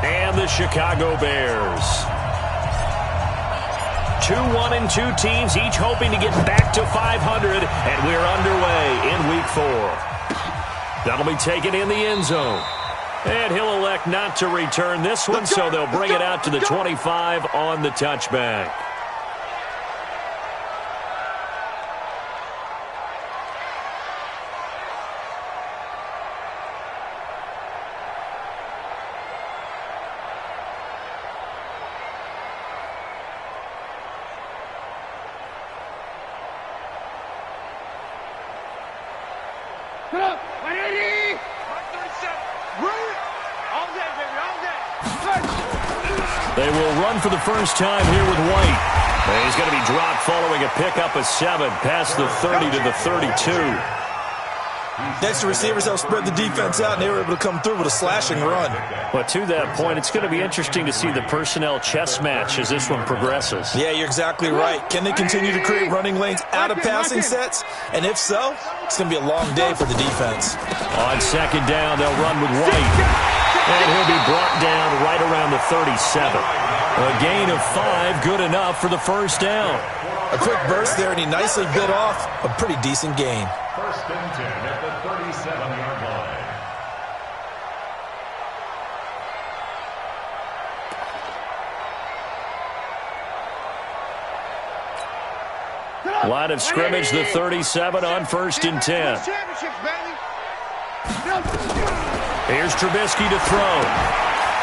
and the Chicago Bears. 2-1-2 teams, each hoping to get back to 500, and we're underway in Week 4. That'll be taken in the end zone. And he'll elect not to return this one, so they'll bring it out to the 25 on the touchback. They will run for the first time here with White. And he's going to be dropped following a pickup of 7 past the 30 to the 32. Next, the receivers helped spread the defense out, and they were able to come through with a slashing run. But to that point, it's going to be interesting to see the personnel chess match as this one progresses. Yeah, you're exactly right. Can they continue to create running lanes out of passing sets? And if so, it's going to be a long day for the defense. On second down, they'll run with White. And he'll be brought down right around the 37. A gain of 5, good enough for the first down. A quick burst there, and he nicely bit off a pretty decent gain. First and 10 at the 37-yard line. Line of scrimmage, the 37 on first and 10. Here's Trubisky to throw.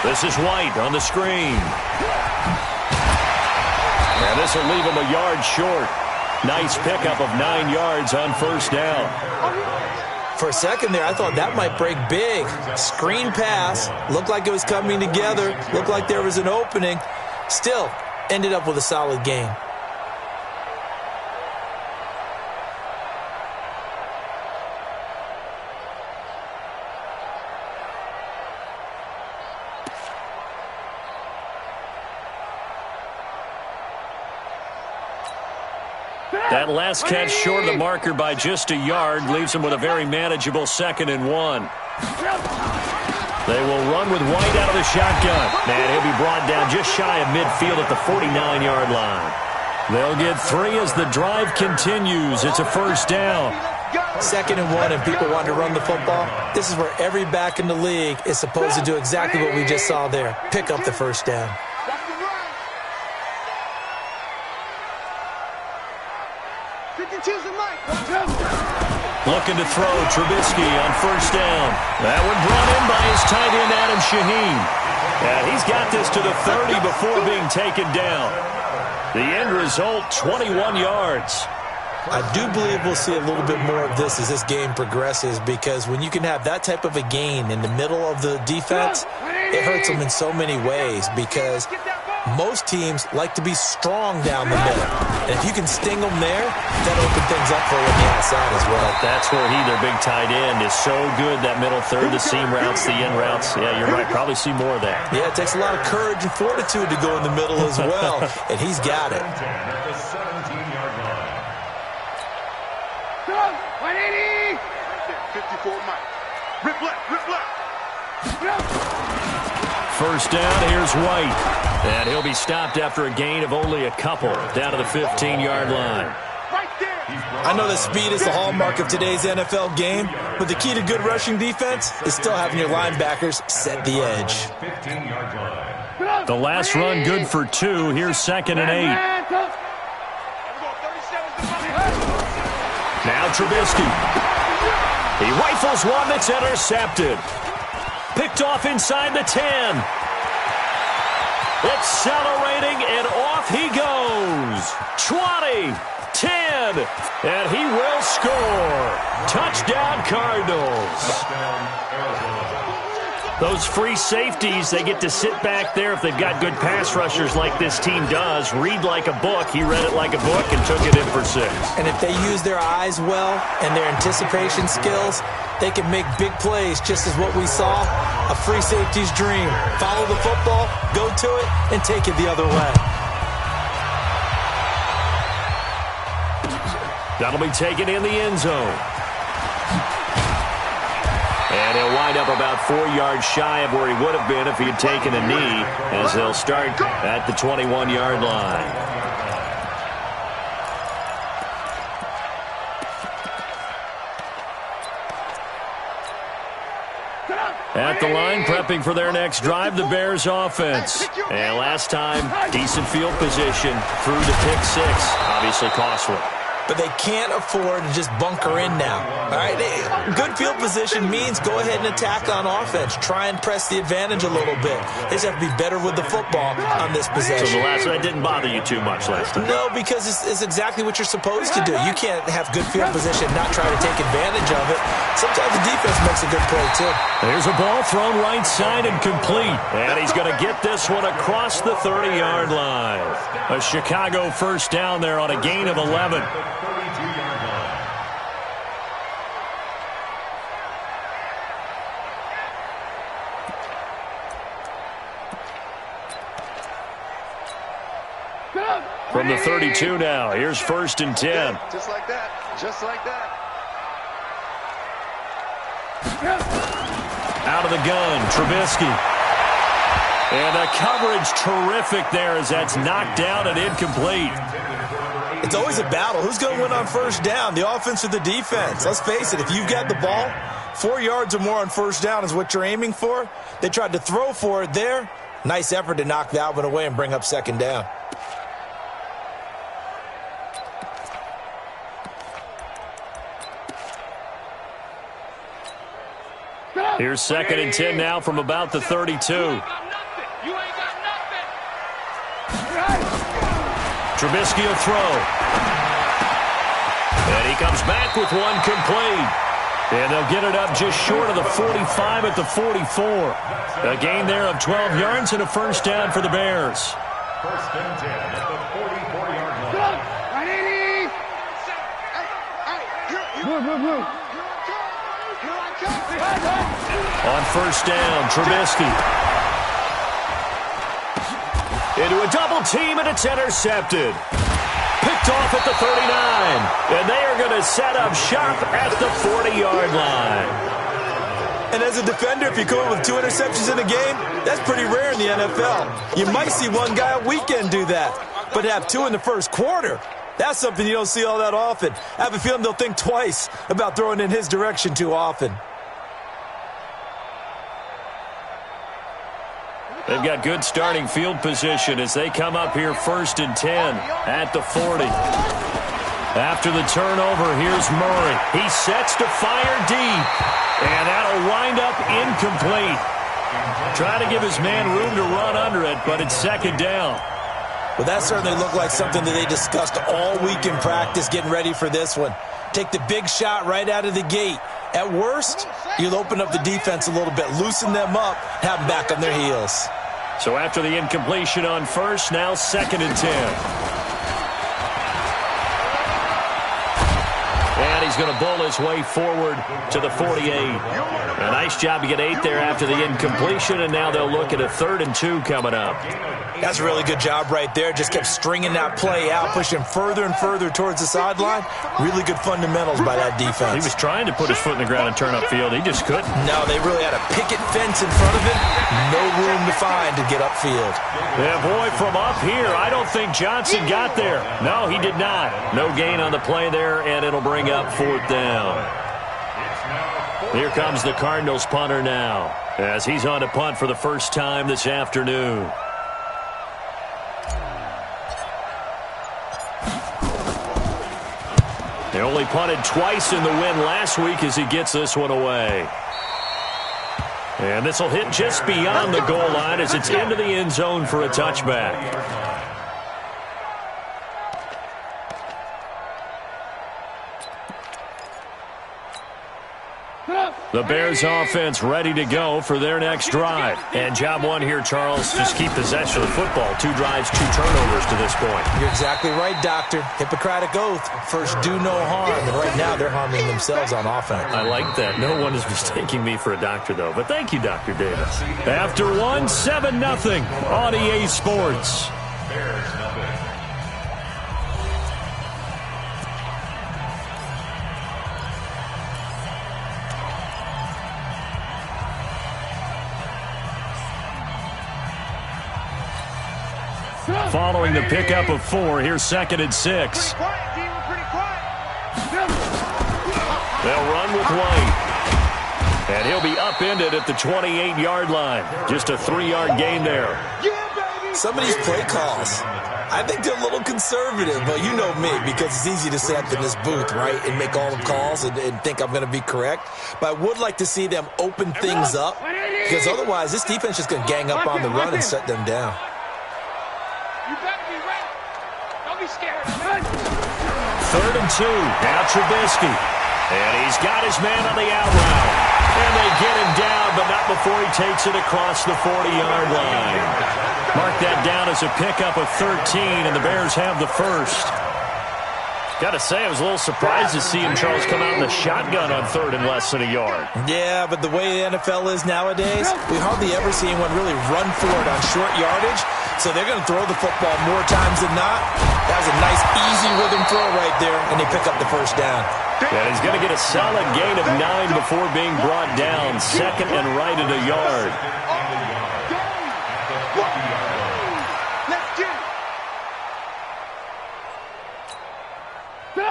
This is White on the screen. And this will leave him a yard short. Nice pickup of 9 yards on first down. For a second there, I thought that might break big. Screen pass. Looked like it was coming together. Looked like there was an opening. Still, ended up with a solid gain. That last catch short of the marker by just a yard leaves him with a very manageable 2nd and 1. They will run with White out of the shotgun. And he'll be brought down just shy of midfield at the 49-yard line. They'll get 3 as the drive continues. It's a first down. 2nd and 1, and people want to run the football. This is where every back in the league is supposed to do exactly what we just saw there. Pick up the first down. Looking to throw, Trubisky on first down. That one brought in by his tight end, Adam Shaheen. And he's got this to the 30 before being taken down. The end result, 21 yards. I do believe we'll see a little bit more of this as this game progresses, because when you can have that type of a gain in the middle of the defense, it hurts them in so many ways, because most teams like to be strong down the middle. And if you can sting them there, that opens things up for you on the outside as well. That's where their big tight end, is so good, that middle third, the seam routes, the in routes. Yeah, you're right. Probably see more of that. Yeah, it takes a lot of courage and fortitude to go in the middle as well, and he's got it. First down, here's White. And he'll be stopped after a gain of only a couple, down to the 15-yard line. I know that speed is the hallmark of today's NFL game, but the key to good rushing defense is still having your linebackers set the edge. The last run good for 2. Here's 2nd and 8. Now Trubisky. He rifles one that's intercepted. Picked off inside the 10. Accelerating, and off he goes. 20, 10, and he will score. Touchdown, Cardinals. Those free safeties, they get to sit back there if they've got good pass rushers like this team does. Read like a book. He read it like a book and took it in for 6. And if they use their eyes well and their anticipation skills, they can make big plays, just as what we saw, a free safety's dream. Follow the football, go to it, and take it the other way. That'll be taken in the end zone. And he'll wind up about 4 yards shy of where he would have been if he had taken a knee, as they'll start at the 21-yard line. At the line, prepping for their next drive, the Bears offense. And last time, decent field position, through the pick six. Obviously costly. But they can't afford to just bunker in now. All right, good field position means go ahead and attack on offense. Try and press the advantage a little bit. They just have to be better with the football on this possession. So the last one didn't bother you too much last time? No, because it's exactly what you're supposed to do. You can't have good field position and not try to take advantage of it. Sometimes the defense makes a good play, too. There's a ball thrown right side and complete. And he's going to get this one across the 30-yard line. A Chicago first down there on a gain of 11. From the 32 now, here's 1st and 10. Just like that. Just like that. Out of the gun, Trubisky. And a coverage terrific there as that's knocked down and incomplete. It's always a battle. Who's going to win on first down, the offense or the defense? Let's face it, if you've got the ball, 4 yards or more on first down is what you're aiming for. They tried to throw for it there. Nice effort to knock that one away and bring up second down. Here's 2nd and 10 now from about the 32. Trubisky will throw. And he comes back with one complete. And they'll get it up just short of the 45 at the 44. A gain there of 12 yards and a first down for the Bears. 1st and 10 at the 44-yard line. On first down, Trubisky. Into a double team, and it's intercepted. Picked off at the 39. And they are going to set up shop at the 40-yard line. And as a defender, if you come up with 2 interceptions in a game, that's pretty rare in the NFL. You might see one guy a weekend do that, but have 2 in the first quarter. That's something you don't see all that often. I have a feeling they'll think twice about throwing in his direction too often. They've got good starting field position as they come up here 1st and 10 at the 40. After the turnover, here's Murray. He sets to fire deep, and that'll wind up incomplete. Trying to give his man room to run under it, but it's 2nd down. Well, that certainly looked like something that they discussed all week in practice, getting ready for this one. Take the big shot right out of the gate. At worst, you'll open up the defense a little bit, loosen them up, have them back on their heels. So after the incompletion on first, now 2nd and 10. And he's going to bowl his way forward to the 48. A nice job to get 8 there after the incompletion, and now they'll look at a 3rd and 2 coming up. That's a really good job right there. Just kept stringing that play out, pushing further and further towards the sideline. Really good fundamentals by that defense. He was trying to put his foot in the ground and turn upfield. He just couldn't. No, they really had a picket fence in front of him. No room to find to get upfield. Yeah, boy, from up here, I don't think Johnson got there. No, he did not. No gain on the play there, and it'll bring up 4th down. Here comes the Cardinals punter now, as he's on to punt for the first time this afternoon. They only punted twice in the win last week as he gets this one away. And this will hit just beyond the goal line as it's into the end zone for a touchback. The Bears offense ready to go for their next drive. And job one here, Charles, just keep possession of the football. 2 drives, 2 turnovers to this point. You're exactly right, Doctor. Hippocratic oath. First, do no harm. And right now, they're harming themselves on offense. I like that. No one is mistaking me for a doctor, though. But thank you, Dr. Davis. After 1, 7-0 on EA Sports. Following the pickup of 4, here's 2nd and 6. They'll run with White. And he'll be upended at the 28-yard line. Just a 3-yard gain there. Some of these play calls, I think they're a little conservative, but you know me, because it's easy to sit up in this booth, right, and make all the calls and think I'm going to be correct. But I would like to see them open things up, because otherwise this defense is going to gang up on the run and shut them down. You better be ready. Don't be scared. 3rd and 2. Now Trubisky. And he's got his man on the out route. And they get him down, but not before he takes it across the 40-yard line. Mark that down as a pickup of 13, and the Bears have the first. Got to say, I was a little surprised to see him, Charles, come out in the shotgun on 3rd and less than a yard. Yeah, but the way the NFL is nowadays, we hardly ever see anyone really run for it on short yardage. So they're going to throw the football more times than not. That was a nice, easy rhythm throw right there, and they pick up the first down. And he's going to get a solid gain of 9 before being brought down. 2nd and right at a yard.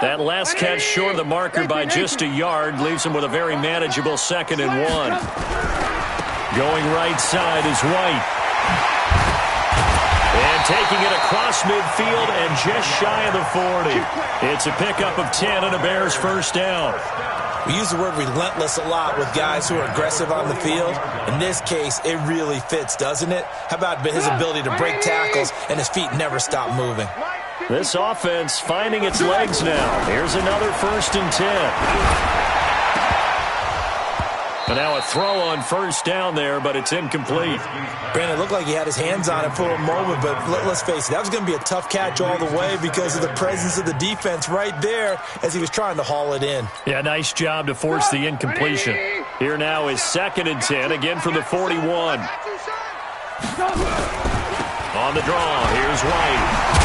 That last catch short of the marker by just a yard leaves him with a very manageable 2nd and 1. Going right side is White. And taking it across midfield and just shy of the 40. It's a pickup of 10 and a Bears first down. We use the word relentless a lot with guys who are aggressive on the field. In this case, it really fits, doesn't it? How about his ability to break tackles and his feet never stop moving? This offense finding its legs now. Here's another 1st and 10. And now a throw on first down there, but it's incomplete. Brandon, it looked like he had his hands on it for a moment, but let's face it, that was going to be a tough catch all the way because of the presence of the defense right there as he was trying to haul it in. Yeah, nice job to force the incompletion. Here now is 2nd and 10, again from the 41. On the draw, here's White.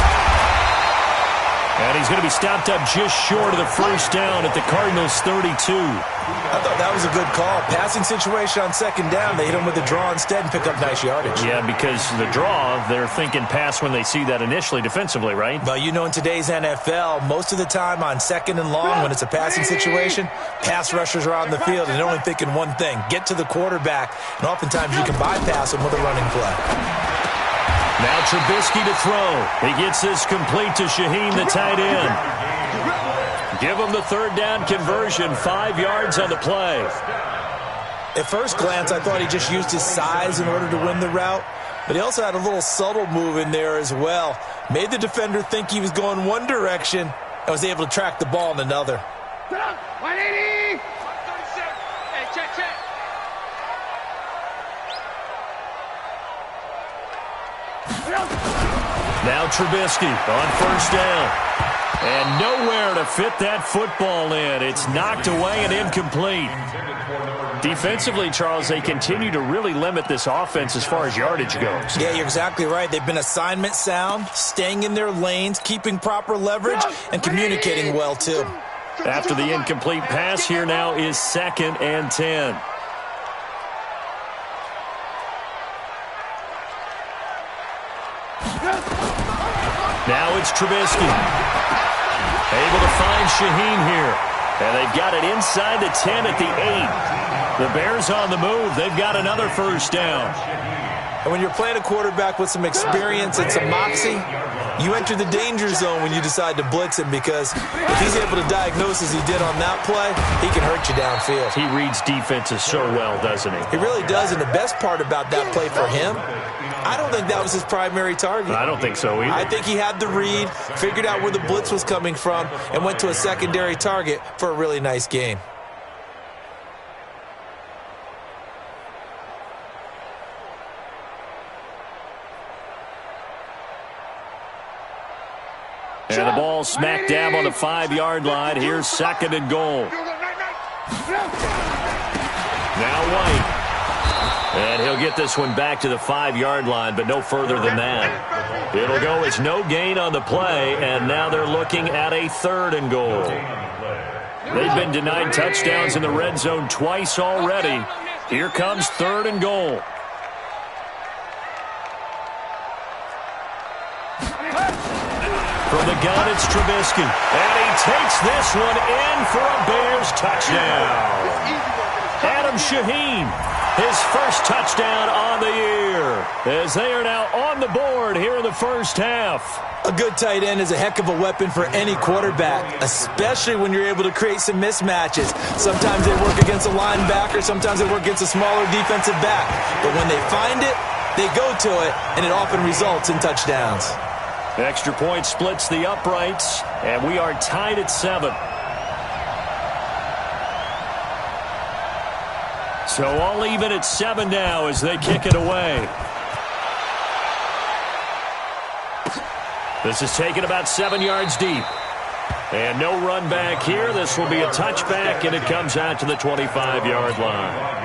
And he's going to be stopped up just short of the first down at the Cardinals' 32. I thought that was a good call. Passing situation on 2nd down. They hit him with the draw instead and pick up nice yardage. Yeah, because the draw, they're thinking pass when they see that initially defensively, right? But you know, in today's NFL, most of the time on 2nd and long, when it's a passing situation, pass rushers are on the field and they're only thinking one thing, get to the quarterback. And oftentimes you can bypass them with a running play. Now Trubisky to throw. He gets this complete to Shaheen, the tight end. Give him the 3rd down conversion, 5 yards on the play. At first glance, I thought he just used his size in order to win the route, but he also had a little subtle move in there as well. Made the defender think he was going one direction and was able to track the ball in another. 180! 137. Hey, check. Now Trubisky on first down. And nowhere to fit that football in. It's knocked away and incomplete. Defensively, Charles, they continue to really limit this offense as far as yardage goes. Yeah, you're exactly right. They've been assignment sound, staying in their lanes, keeping proper leverage, and communicating well, too. After the incomplete pass, here now is 2nd and 10. Now it's Trubisky. Able to find Shaheen here. And they've got it inside the 10 at the 8. The Bears on the move. They've got another first down. And when you're playing a quarterback with some experience and some moxie, you enter the danger zone when you decide to blitz him, because if he's able to diagnose as he did on that play, he can hurt you downfield. He reads defenses so well, doesn't he? He really does, and the best part about that play for him, I don't think that was his primary target. I don't think so either. I think he had the read, figured out where the blitz was coming from, and went to a secondary target for a really nice gain. And the ball smack dab on the 5-yard line. Here's 2nd and goal. Now White. And he'll get this one back to the 5-yard line, but no further than that. It'll go as no gain on the play, and now they're looking at a 3rd and goal. They've been denied touchdowns in the red zone twice already. Here comes 3rd and goal. From the gun, it's Trubisky. And he takes this one in for a Bears touchdown. Adam Shaheen, his first touchdown on the year, as they are now on the board here in the first half. A good tight end is a heck of a weapon for any quarterback, especially when you're able to create some mismatches. Sometimes they work against a linebacker, sometimes they work against a smaller defensive back. But when they find it, they go to it, and it often results in touchdowns. Extra point splits the uprights, and we are tied at 7. So all even at 7 now as they kick it away. This is taken about 7 yards deep. And no run back here. This will be a touchback, and it comes out to the 25-yard line.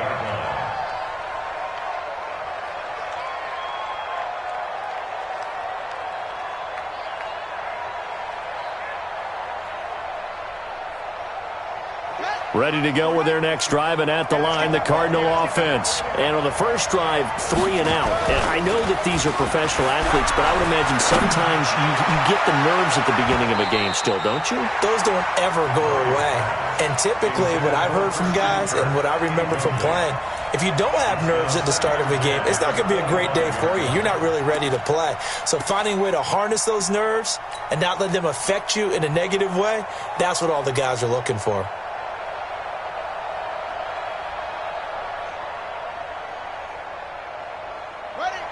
Ready to go with their next drive, and at the line, the Cardinal offense. And on the first drive, 3 and out. And I know that these are professional athletes, but I would imagine sometimes you get the nerves at the beginning of a game still, don't you? Those don't ever go away. And typically, what I've heard from guys and what I remember from playing, if you don't have nerves at the start of a game, it's not going to be a great day for you. You're not really ready to play. So finding a way to harness those nerves and not let them affect you in a negative way, that's what all the guys are looking for.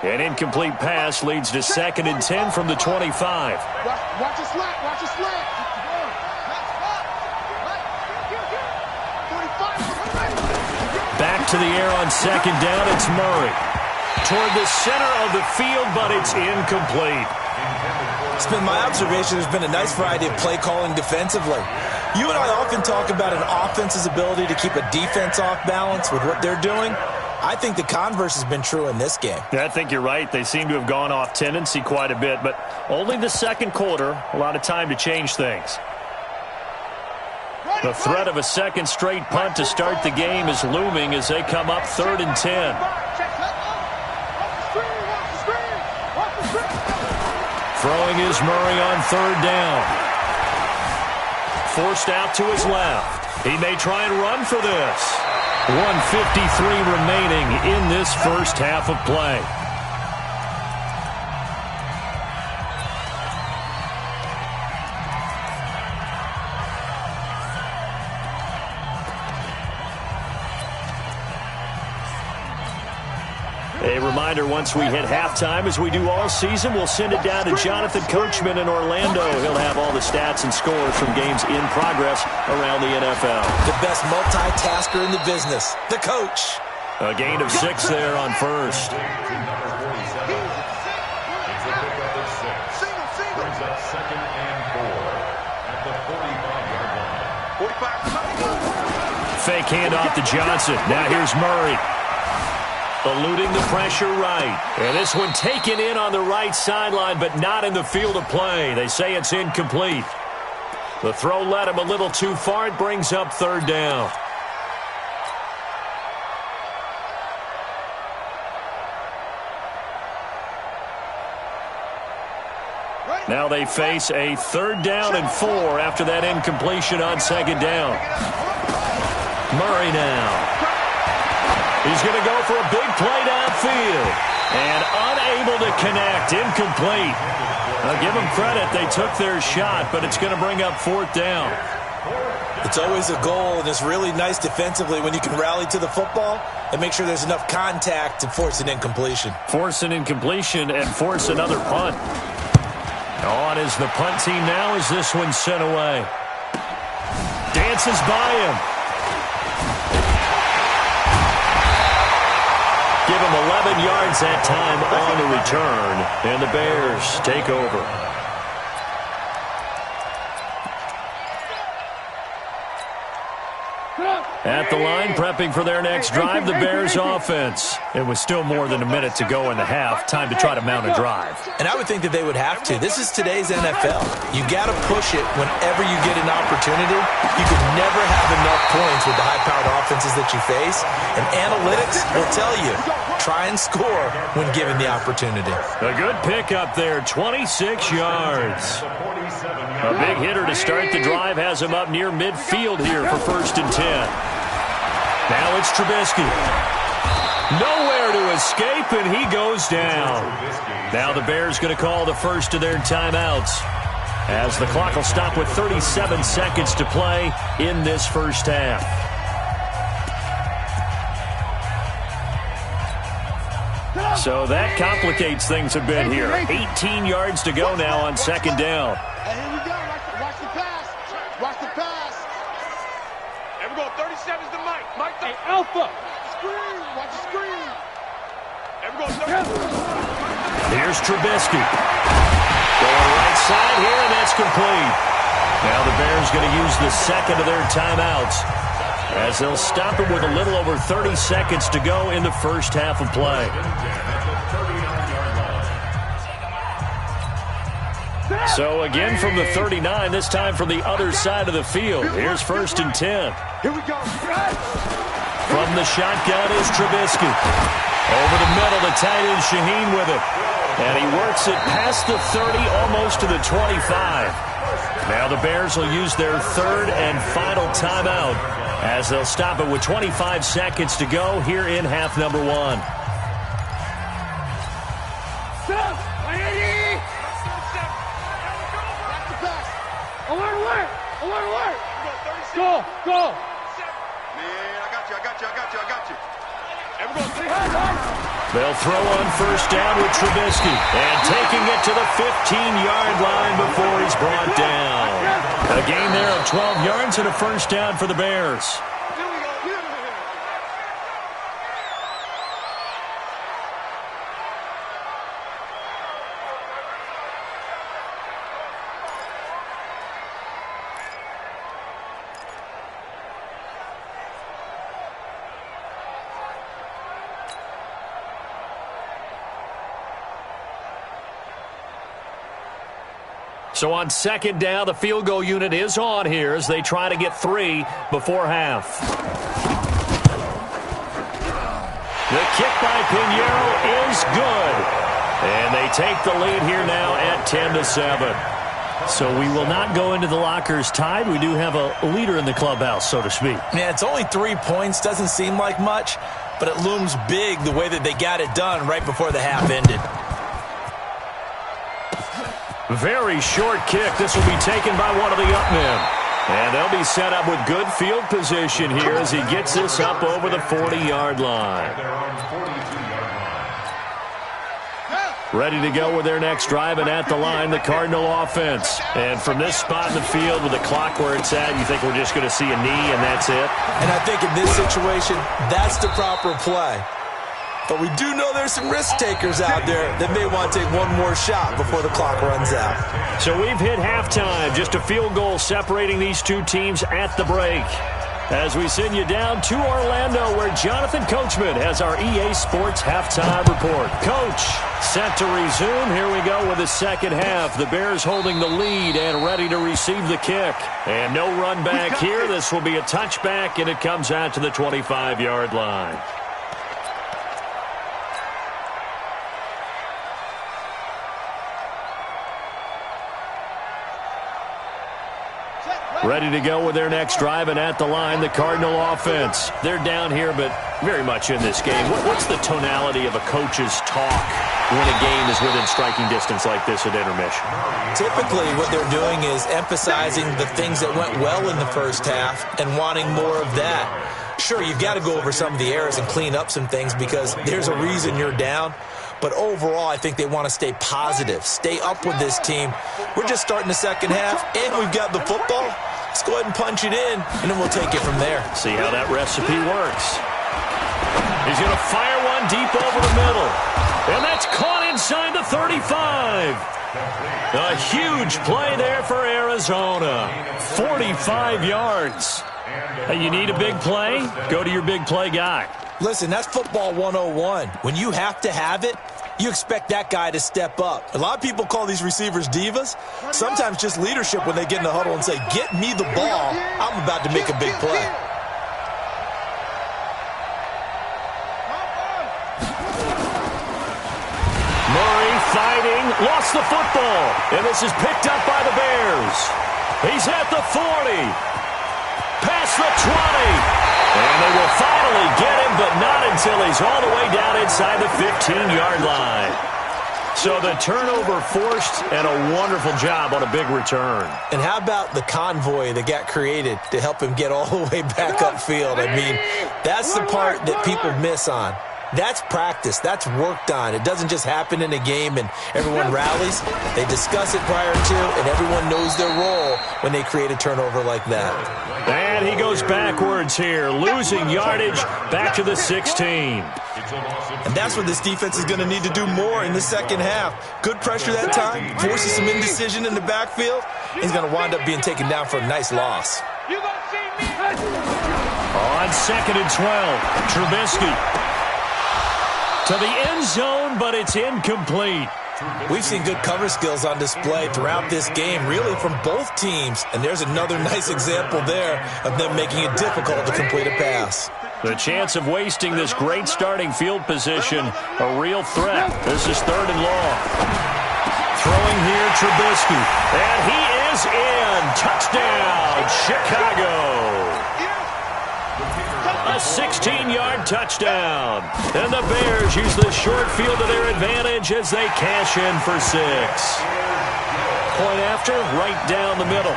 An incomplete pass leads to 2nd and 10 from the 25. Watch the slant. Watch the slant. Back to the air on 2nd down. It's Murray. Toward the center of the field, but it's incomplete. It's been my observation there's been a nice variety of play calling defensively. You and I often talk about an offense's ability to keep a defense off balance with what they're doing. I think the converse has been true in this game. Yeah, I think you're right. They seem to have gone off tendency quite a bit, but only the second quarter, a lot of time to change things. The threat of a second straight punt to start the game is looming as they come up 3rd and 10. Throwing is Murray on 3rd down. Forced out to his left. He may try and run for this. 1:53 remaining in this first half of play. A reminder, once we hit halftime, as we do all season, we'll send it down to Jonathan Coachman in Orlando. He'll have all the stats and scores from games in progress around the NFL. The best multitasker in the business, the coach. A gain of 6 there on first. Fake handoff to Johnson. Now here's Murray. Eluding the pressure right. And this one taken in on the right sideline, but not in the field of play. They say it's incomplete. The throw led him a little too far. It brings up 3rd down. Now they face a 3rd down and 4 after that incompletion on 2nd down. Murray now. He's going to go for a big play downfield. And unable to connect. Incomplete. I'll give them credit. They took their shot, but it's going to bring up 4th down. It's always a goal, and it's really nice defensively when you can rally to the football and make sure there's enough contact to force an incompletion. Force an incompletion and force another punt. On is the punt team now as this one's sent away. Dances by him. Give him 11 yards that time on the return, and the Bears take over. Come on. At the line, prepping for their next drive, the Bears offense. It was still more than a minute to go in the half. Time to try to mount a drive. And I would think that they would have to. This is today's NFL. You got to push it whenever you get an opportunity. You can never have enough points with the high-powered offenses that you face. And analytics will tell you, try and score when given the opportunity. A good pick up there, 26 yards. A big hitter to start the drive has him up near midfield here for 1st and 10. Now it's Trubisky. Nowhere to escape, and he goes down. Now the Bears going to call the first of their timeouts, as the clock will stop with 37 seconds to play in this first half. So that complicates things a bit here. 18 yards to go now on 2nd down. Hey, here we go. Watch the pass. Watch the pass. Here we go. 37's the Mike. Mike, hey, Alpha. Screen. Watch the screen. Here we go. Here's Trubisky. Going right side here, and that's complete. Now the Bears going to use the second of their timeouts, as they'll stop it with a little over 30 seconds to go in the first half of play. So again from the 39, this time from the other side of the field. Here's 1st and 10. Here we go. From the shotgun is Trubisky. Over the middle, the tight end Shaheen with it. And he works it past the 30, almost to the 25. Now the Bears will use their 3rd and final timeout, as they'll stop it with 25 seconds to go here in half number 1. Go, go. Man, I got you. They'll throw on 1st down with Trubisky, and taking it to the 15-yard line before he's brought down. A gain there of 12 yards and a 1st down for the Bears. So on 2nd down, the field goal unit is on here as they try to get 3 before half. The kick by Pinheiro is good. And they take the lead here now at 10-7. So we will not go into the lockers tied. We do have a leader in the clubhouse, so to speak. Yeah, it's only 3 points. Doesn't seem like much, but it looms big the way that they got it done right before the half ended. Very short kick. This will be taken by one of the up men. And they'll be set up with good field position here as he gets this up over the 40-yard line. Ready to go with their next drive, and at the line, the Cardinal offense. And from this spot in the field with the clock where it's at, you think we're just going to see a knee and that's it? And I think in this situation, that's the proper play. But we do know there's some risk takers out there that may want to take one more shot before the clock runs out. So we've hit halftime. Just a field goal separating these two teams at the break. As we send you down to Orlando, where Jonathan Coachman has our EA Sports halftime report. Coach, set to resume. Here we go with the second half. The Bears holding the lead and ready to receive the kick. And no run back here. This will be a touchback, and it comes out to the 25-yard line. Ready to go with their next drive, and at the line, the Cardinal offense. They're down here, but very much in this game. What's the tonality of a coach's talk when a game is within striking distance like this at intermission? Typically, what they're doing is emphasizing the things that went well in the first half and wanting more of that. Sure, you've got to go over some of the errors and clean up some things because there's a reason you're down. But overall, I think they want to stay positive, stay up with this team. We're just starting the second half, and we've got the football. Let's go ahead and punch it in, and then we'll take it from there. See how that recipe works. He's going to fire one deep over the middle. And that's caught inside the 35. A huge play there for Arizona. 45 yards. Hey, you need a big play? Go to your big play guy. Listen, that's football 101. When you have to have it, you expect that guy to step up. A lot of people call these receivers divas. Sometimes just leadership when they get in the huddle and say, get me the ball. I'm about to make a big play. Murray fighting, lost the football. And this is picked up by the Bears. He's at the 40. Past the 20. And they will finally get him, but not until he's all the way down inside the 15-yard line. So the turnover forced, and a wonderful job on a big return. And how about the convoy that got created to help him get all the way back upfield? I mean, that's the part that people miss on. That's practice. That's worked on. It doesn't just happen in a game and everyone rallies. They discuss it prior to, and everyone knows their role when they create a turnover like that. And he goes backwards here, losing yardage back to the 16. And that's what this defense is going to need to do more in the second half. Good pressure that time, forces some indecision in the backfield. He's going to wind up being taken down for a nice loss. On 2nd and 12, Trubisky to the end zone, but it's incomplete. We've seen good cover skills on display throughout this game, really from both teams. And there's another nice example there of them making it difficult to complete a pass. The chance of wasting this great starting field position, a real threat. This is 3rd and long. Throwing here, Trubisky. And he is in. Touchdown, Chicago. A 16-yard touchdown. And the Bears use the short field to their advantage as they cash in for 6. Point after, right down the middle.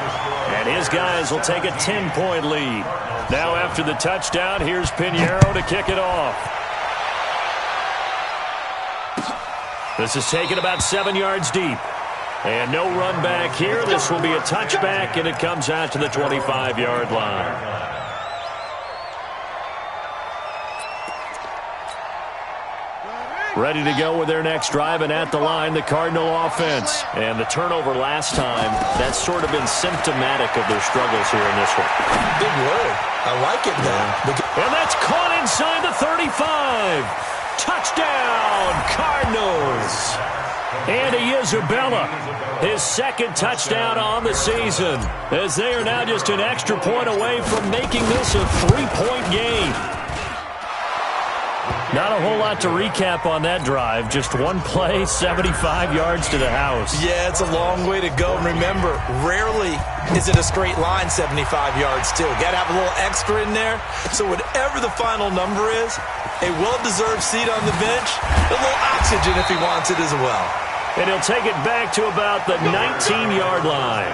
And his guys will take a 10-point lead. Now after the touchdown, here's Pinheiro to kick it off. This is taken about 7 yards deep. And no run back here. This will be a touchback, and it comes out to the 25-yard line. Ready to go with their next drive, and at the line, the Cardinal offense. And the turnover last time, that's sort of been symptomatic of their struggles here in this one. Big word. I like it now. And that's caught inside the 35. Touchdown, Cardinals. Andy Isabella, his 2nd touchdown on the season, as they are now just an extra point away from making this a 3-point game. Not a whole lot to recap on that drive. Just one play, 75 yards to the house. Yeah, it's a long way to go. And remember, rarely is it a straight line 75 yards, too. Got to have a little extra in there. So whatever the final number is, a well-deserved seat on the bench, a little oxygen if he wants it as well. And he'll take it back to about the 19-yard line.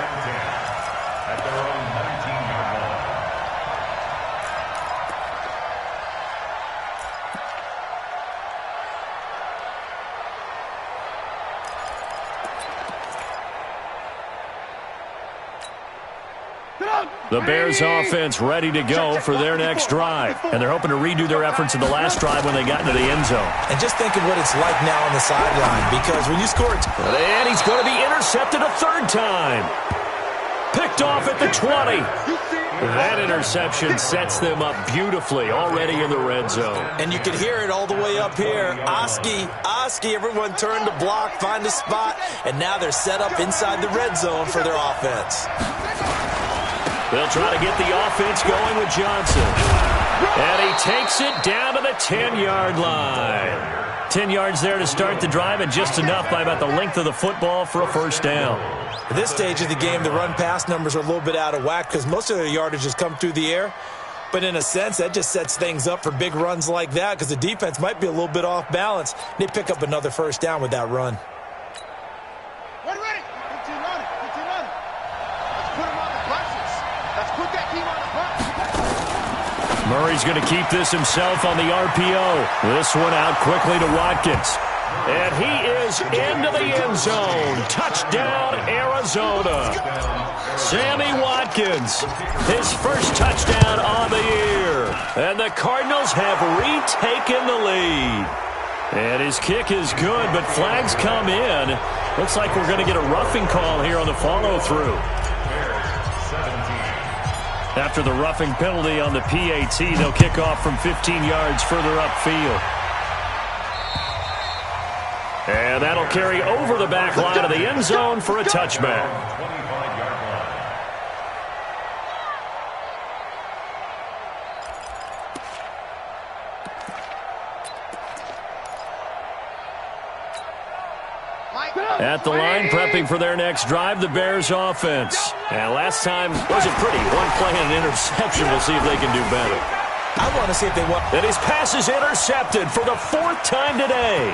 The Bears offense ready to go for their next drive. And they're hoping to redo their efforts in the last drive when they got into the end zone. And just think of what it's like now on the sideline, because when you score it... And he's going to be intercepted a 3rd time. Picked off at the 20. That interception sets them up beautifully already in the red zone. And you can hear it all the way up here. Oski, everyone turned to block, find a spot, and now they're set up inside the red zone for their offense. They'll try to get the offense going with Johnson. And he takes it down to the 10-yard line. 10 yards there to start the drive, and just enough by about the length of the football for a 1st down. At this stage of the game, the run-pass numbers are a little bit out of whack because most of their yardage has come through the air. But in a sense, that just sets things up for big runs like that because the defense might be a little bit off balance. They pick up another 1st down with that run. Murray's going to keep this himself on the RPO. This one out quickly to Watkins. And he is into the end zone. Touchdown, Arizona. Sammy Watkins, his 1st touchdown on the year. And the Cardinals have retaken the lead. And his kick is good, but flags come in. Looks like we're going to get a roughing call here on the follow-through. After the roughing penalty on the PAT, they'll kick off from 15 yards further upfield. And that'll carry over the back line of the end zone for a touchback. At the line, prepping for their next drive, the Bears offense. And last time wasn't pretty. One play and an interception. We'll see if they can do better. I want to see if they want. And his pass is intercepted for the 4th time today.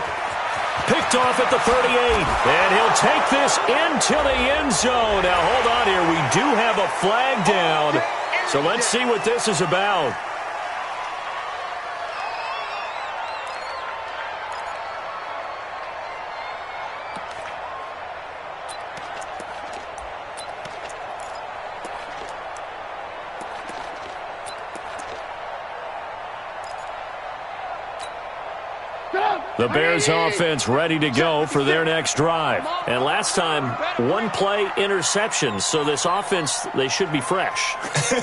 Picked off at the 38. And he'll take this into the end zone. Now, hold on here. We do have a flag down. So let's see what this is about. The Bears offense ready to go for their next drive. And last time, 1 play interception. So this offense, they should be fresh.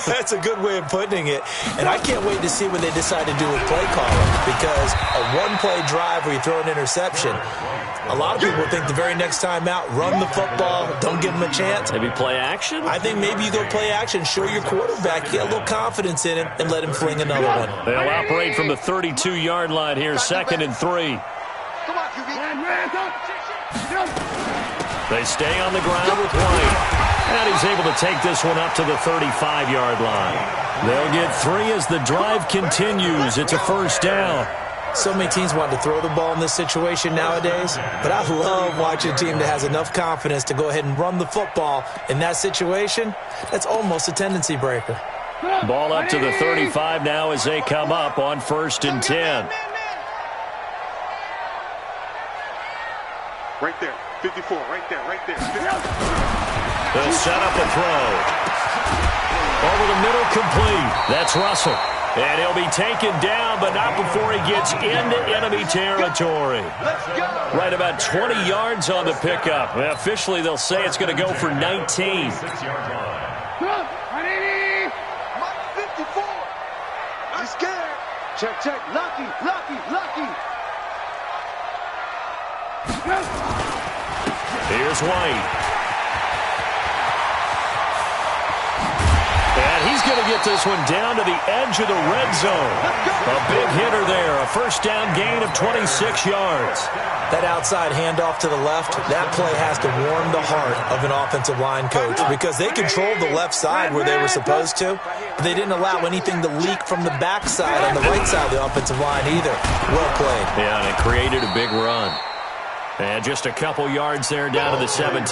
That's a good way of putting it. And I can't wait to see what they decide to do with play calling. Because a 1-play drive where you throw an interception, a lot of people think the very next time out, run the football, don't give them a chance. Maybe play action? I think maybe you go play action, show your quarterback, get a little confidence in him, and let him fling another one. They'll operate from the 32-yard line here, 2nd and 3. They stay on the ground with White. And he's able to take this one up to the 35-yard line. They'll get 3 as the drive continues. It's a 1st down. So many teams want to throw the ball in this situation nowadays, but I love watching a team that has enough confidence to go ahead and run the football in that situation. That's almost a tendency breaker. Ball up to the 35 now as they come up on 1st and 10. Right there, 54, right there, right there. They'll set up a throw. Over the middle, complete. That's Russell. And he'll be taken down, but not before he gets into enemy territory. Right about 20 yards on the pickup. Well, officially, they'll say it's going to go for 19. 54. I'm scared. Check. Lucky. Here's White. And he's going to get this one down to the edge of the red zone. A big hitter there. A 1st down gain of 26 yards. That outside handoff to the left, that play has to warm the heart of an offensive line coach because they controlled the left side where they were supposed to, but they didn't allow anything to leak from the backside on the right side of the offensive line either. Well played. Yeah, and it created a big run. And just a couple yards there down to the 17.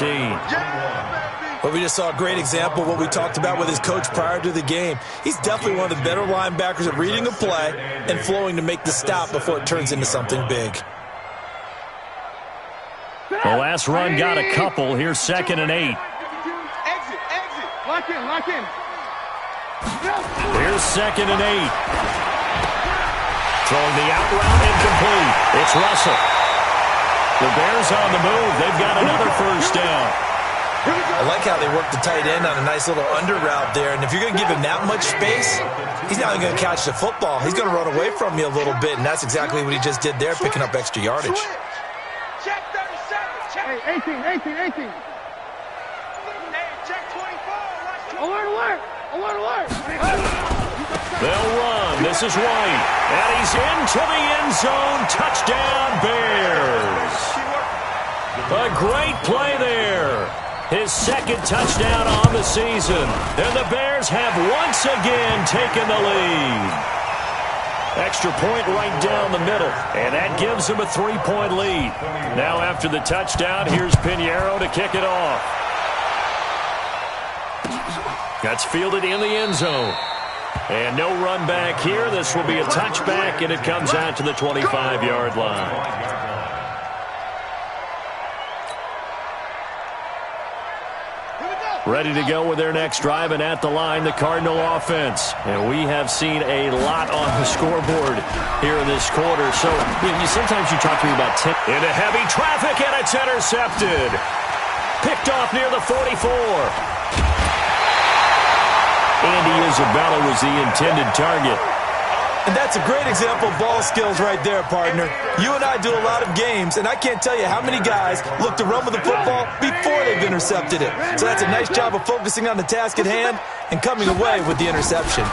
But we just saw a great example of what we talked about with his coach prior to the game. He's definitely one of the better linebackers at reading a play and flowing to make the stop before it turns into something big. The last run got a couple. Here's 2nd and 8. Exit. Lock in. Here's 2nd and 8. Throwing the out route incomplete. It's Russell. The Bears on the move. They've got another 1st down. I like how they work the tight end on a nice little under route there. And if you're going to give him that much space, he's not even going to catch the football. He's going to run away from you a little bit, and that's exactly what he just did there, picking up extra yardage. Check 37. Check. Hey, 18. Hey, check 24. Alert. They'll run. This is White. And he's into the end zone. Touchdown, Bears. A great play there. His 2nd touchdown on the season. And the Bears have once again taken the lead. Extra point right down the middle. And that gives them a 3-point lead. Now after the touchdown, here's Pinheiro to kick it off. That's fielded in the end zone. And no run back here. This will be a touchback, and it comes out to the 25-yard line. Ready to go with their next drive, and at the line, the Cardinal offense. And we have seen a lot on the scoreboard here in this quarter. So sometimes you talk to me about tip. Into heavy traffic, and it's intercepted. Picked off near the 44. Andy Isabella was the intended target. And that's a great example of ball skills right there, partner. You and I do a lot of games, and I can't tell you how many guys look to run with the football before they've intercepted it. So that's a nice job of focusing on the task at hand and coming away with the interception.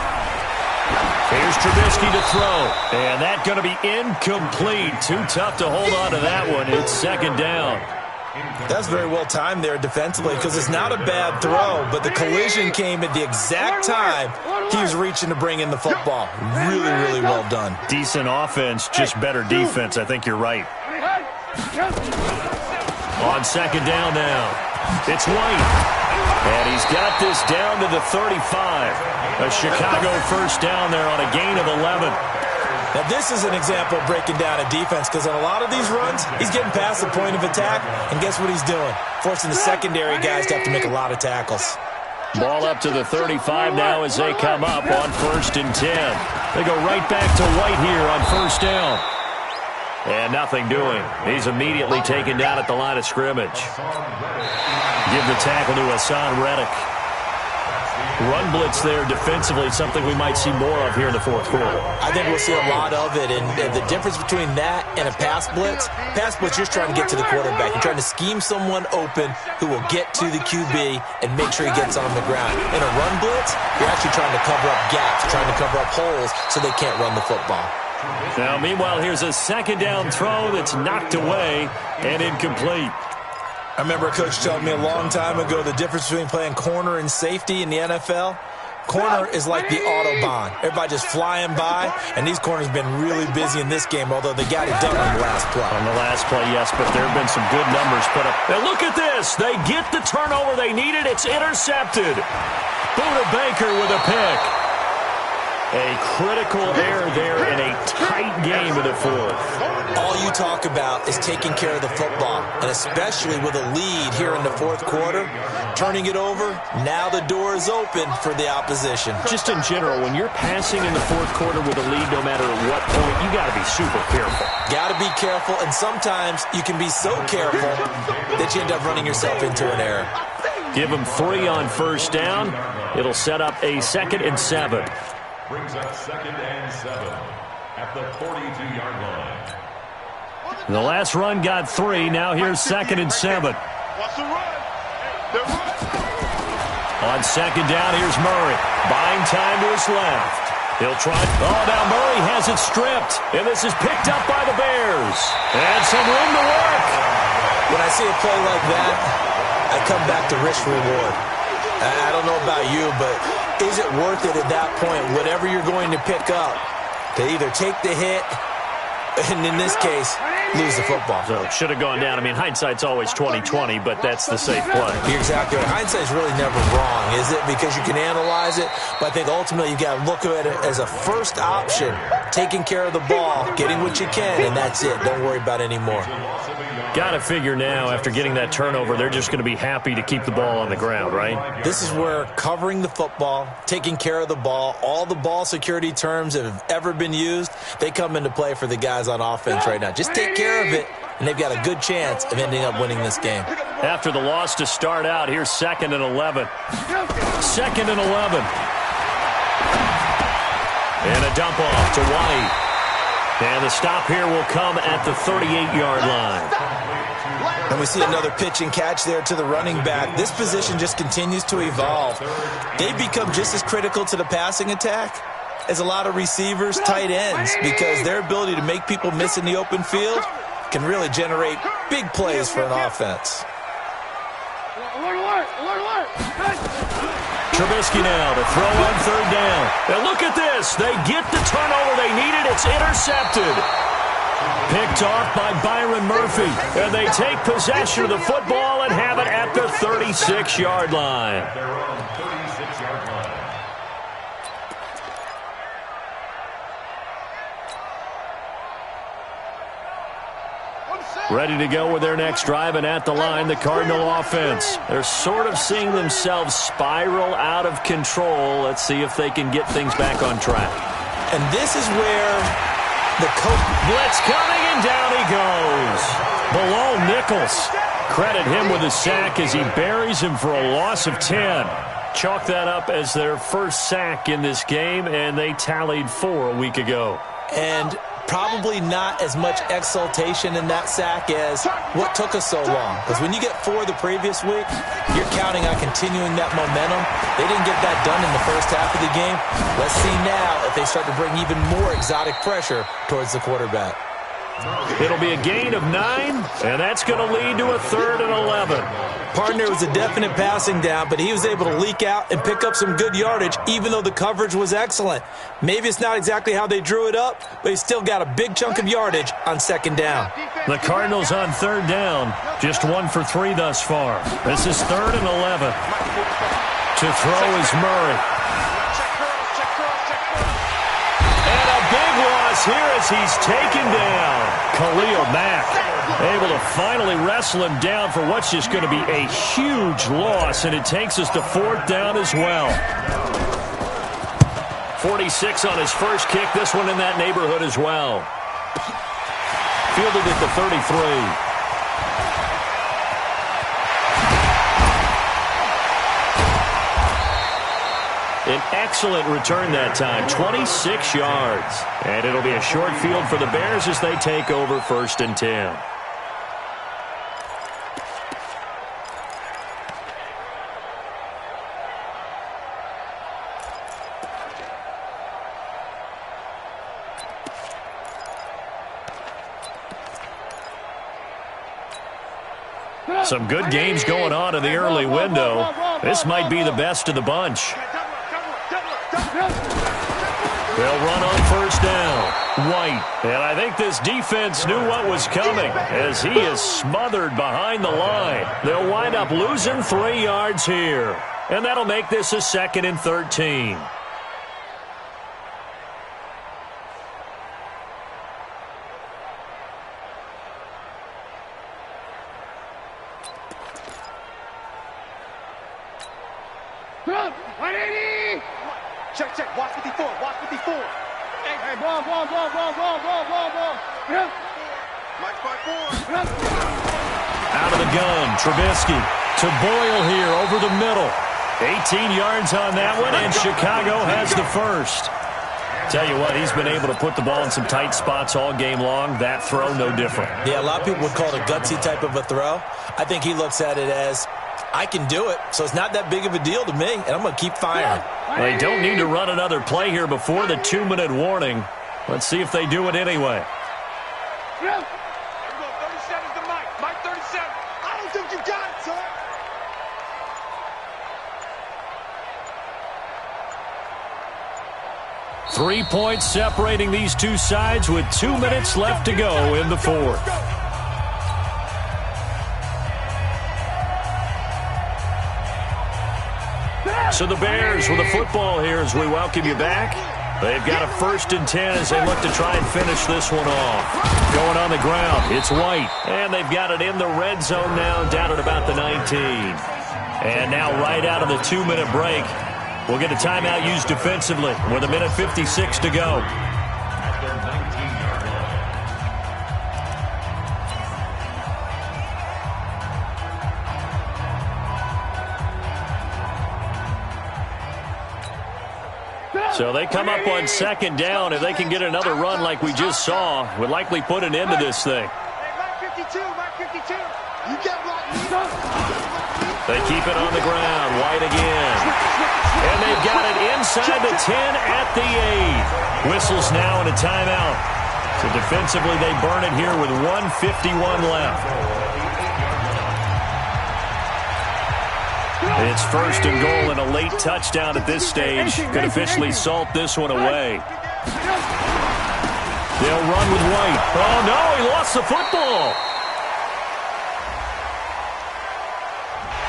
Here's Trubisky to throw, and that's going to be incomplete. Too tough to hold on to that one. It's second down. That's very well timed there defensively because it's not a bad throw, but the collision came at the exact time he was reaching to bring in the football. Really, really well done. Decent offense, just better defense. I think you're right. On second down now, it's White. And he's got this down to the 35. A Chicago first down there on a gain of 11. Now, this is an example of breaking down a defense because on a lot of these runs, he's getting past the point of attack, and guess what he's doing? Forcing the secondary guys to have to make a lot of tackles. Ball up to the 35 now as they come up on 1st and 10. They go right back to White here on first down. And nothing doing. He's immediately taken down at the line of scrimmage. Give the tackle to Hassan Reddick. Run blitz there defensively, something we might see more of here in the fourth quarter. I think we'll see a lot of it, and the difference between that and a pass blitz, you're just trying to get to the quarterback. You're trying to scheme someone open who will get to the QB and make sure he gets on the ground. In a run blitz, you're actually trying to cover up gaps, trying to cover up holes so they can't run the football. Now, meanwhile, here's a second down throw that's knocked away and incomplete. I remember a coach telling me a long time ago the difference between playing corner and safety in the NFL. Corner is like the Autobahn. Everybody just flying by, and these corners have been really busy in this game, although they got it done on the last play. On the last play, yes, but there have been some good numbers put up. Now look at this. They get the turnover they needed. It's intercepted. Buda Baker with a pick. A critical error there in a tight game in the fourth. All you talk about is taking care of the football, and especially with a lead here in the fourth quarter, turning it over, now the door is open for the opposition. Just in general, when you're passing in the fourth quarter with a lead, no matter at what point, you got to be super careful. Got to be careful, and sometimes you can be so careful that you end up running yourself into an error. Give them 3 on first down. It'll set up a 2nd and 7. Brings up 2nd and 7 at the 42-yard line. The last run got 3. Now here's 2nd and 7. On second down, here's Murray. Buying time to his left. He'll try. Oh, now Murray has it stripped. And this is picked up by the Bears. And some room to work. When I see a play like that, I come back to risk reward. I don't know about you, but is it worth it at that point, whatever you're going to pick up, to either take the hit, and in this case, lose the football? So it should have gone down. I mean, hindsight's always 20/20, but that's the safe play. You're exactly right. Hindsight's really never wrong, is it? Because you can analyze it, but I think ultimately you got to look at it as a first option, taking care of the ball, getting what you can, and that's it. Don't worry about any more. Got to figure now, after getting that turnover, they're just going to be happy to keep the ball on the ground, right? This is where covering the football, taking care of the ball, all the ball security terms that have ever been used, they come into play for the guys on offense right now. Just take care of it, and they've got a good chance of ending up winning this game. After the loss to start out, here's 2nd and 11. 2nd and 11. And a dump off to White. And the stop here will come at the 38-yard line. And we see another pitch and catch there to the running back. This position just continues to evolve. They become just as critical to the passing attack as a lot of receivers, tight ends, because their ability to make people miss in the open field can really generate big plays for an offense. Trubisky now to throw on 3rd down. And look at this. They get the turnover they needed. It's intercepted. Picked off by Byron Murphy. And they take possession of the football and have it at the 36-yard line. Ready to go with their next drive, and at the line, the Cardinal offense. They're sort of seeing themselves spiral out of control. Let's see if they can get things back on track. And this is where the coach... Blitz coming, and down he goes. Below Nichols. Credit him with a sack as he buries him for a loss of 10. Chalk that up as their first sack in this game, and they tallied 4 a week ago. And probably not as much exultation in that sack as what took us so long. Because when you get 4 the previous week, you're counting on continuing that momentum. They didn't get that done in the first half of the game. Let's see now if they start to bring even more exotic pressure towards the quarterback. It'll be a gain of 9, and that's going to lead to a 3rd and 11. Partner, it was a definite passing down, but he was able to leak out and pick up some good yardage, even though the coverage was excellent. Maybe it's not exactly how they drew it up, but he still got a big chunk of yardage on 2nd down. The Cardinals on 3rd down, just 1 for 3 thus far. This is 3rd and 11. To throw is Murray. Here as he's taken down. Khalil Mack able to finally wrestle him down for what's just going to be a huge loss, and it takes us to 4th down as well. 46 on his first kick, this one in that neighborhood as well. Fielded at the 33. An excellent return that time, 26 yards. And it'll be a short field for the Bears as they take over 1st and 10. Some good games going on in the early window. This might be the best of the bunch. They'll run on 1st down. White. And I think this defense knew what was coming as he is smothered behind the line. They'll wind up losing 3 yards here. And that'll make this a 2nd and 13. Check. Watch 54. Hey, ball. Yeah. Mike 5-4. Out of the gun, Trubisky to Boyle here over the middle. 18 yards on that one, and Chicago has the first. Tell you what, he's been able to put the ball in some tight spots all game long. That throw, no different. Yeah, a lot of people would call it a gutsy type of a throw. I think he looks at it as, I can do it, so it's not that big of a deal to me, and I'm going to keep firing. They don't need to run another play here before the 2-minute warning. Let's see if they do it anyway. Here we go, 37's the Mike. Mike 37. I don't think you got it, son. Three points separating these two sides with 2 minutes left to go in the 4th. So the Bears with the football here as we welcome you back. They've got a 1st and 10 as they look to try and finish this one off. Going on the ground, it's White. And they've got it in the red zone now, down at about the 19. And now right out of the 2-minute break, we'll get a timeout used defensively with 1:56 to go. So they come up on 2nd down. If they can get another run like we just saw, would likely put an end to this thing. Mike 52. You get right. They keep it on the ground. White again. And they've got it inside the 10 at the 8. Whistles now and a timeout. So defensively, they burn it here with 1:51 left. It's 1st and goal and a late touchdown at this stage. Could officially salt this one away. They'll run with White. Oh, no, he lost the football.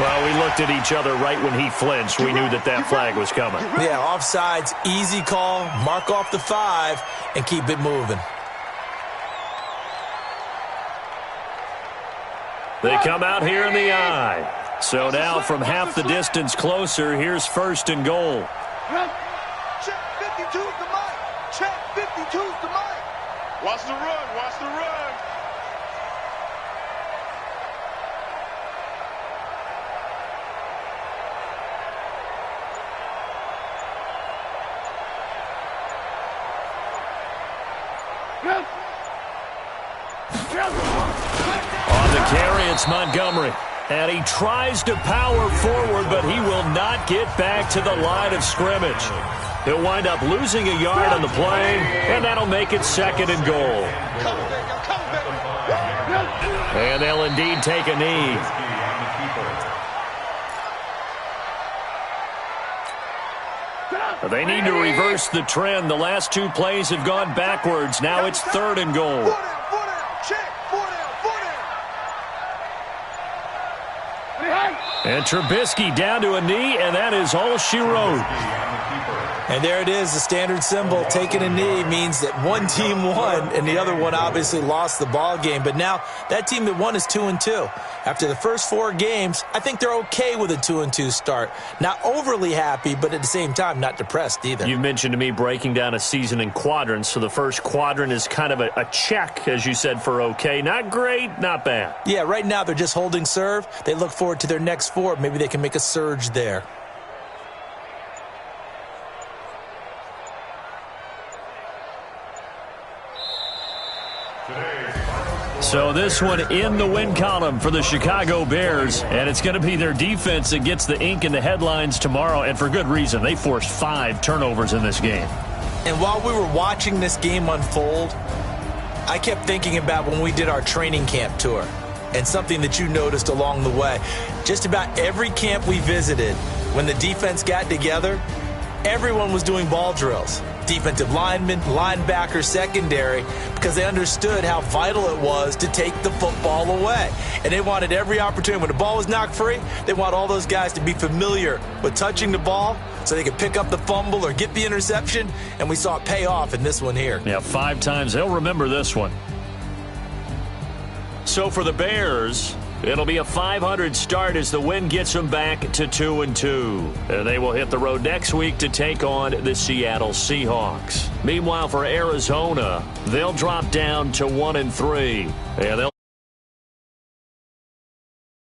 Well, we looked at each other right when he flinched. We knew that that flag was coming. Yeah, offsides, easy call, mark off the 5, and keep it moving. They come out here in the eye. So now from half the distance closer, here's 1st and goal. Check 52's the Mike. Check 52's the Mike. Watch the run. On the carry, it's Montgomery. And he tries to power forward, but he will not get back to the line of scrimmage. He'll wind up losing a yard on the play, and that'll make it 2nd and goal. And they'll indeed take a knee. They need to reverse the trend. The last 2 plays have gone backwards. Now it's 3rd and goal. And Trubisky down to a knee, and that is all she wrote. And there it is, the standard symbol. Taking a knee means that one team won, and the other one obviously lost the ball game. But now that team that won is 2-2. After the first 4 games, I think they're okay with a 2-2 start. Not overly happy, but at the same time, not depressed either. You mentioned to me breaking down a season in quadrants, so the first quadrant is kind of a check, as you said, for okay. Not great, not bad. Yeah, right now they're just holding serve. They look forward to their next 4. Maybe they can make a surge there. So this one in the win column for the Chicago Bears, and it's going to be their defense that gets the ink in the headlines tomorrow, and for good reason. They forced 5 turnovers in this game. And while we were watching this game unfold, I kept thinking about when we did our training camp tour and something that you noticed along the way. Just about every camp we visited, when the defense got together, everyone was doing ball drills. Defensive linemen, linebackers, secondary, because they understood how vital it was to take the football away. And they wanted every opportunity. When the ball was knocked free, they want all those guys to be familiar with touching the ball so they could pick up the fumble or get the interception. And we saw it pay off in this one here. Yeah, 5 times. They'll remember this one. So for the Bears, it'll be a .500 start as the win gets them back to 2-2. And they will hit the road next week to take on the Seattle Seahawks. Meanwhile, for Arizona, they'll drop down to 1-3. And they'll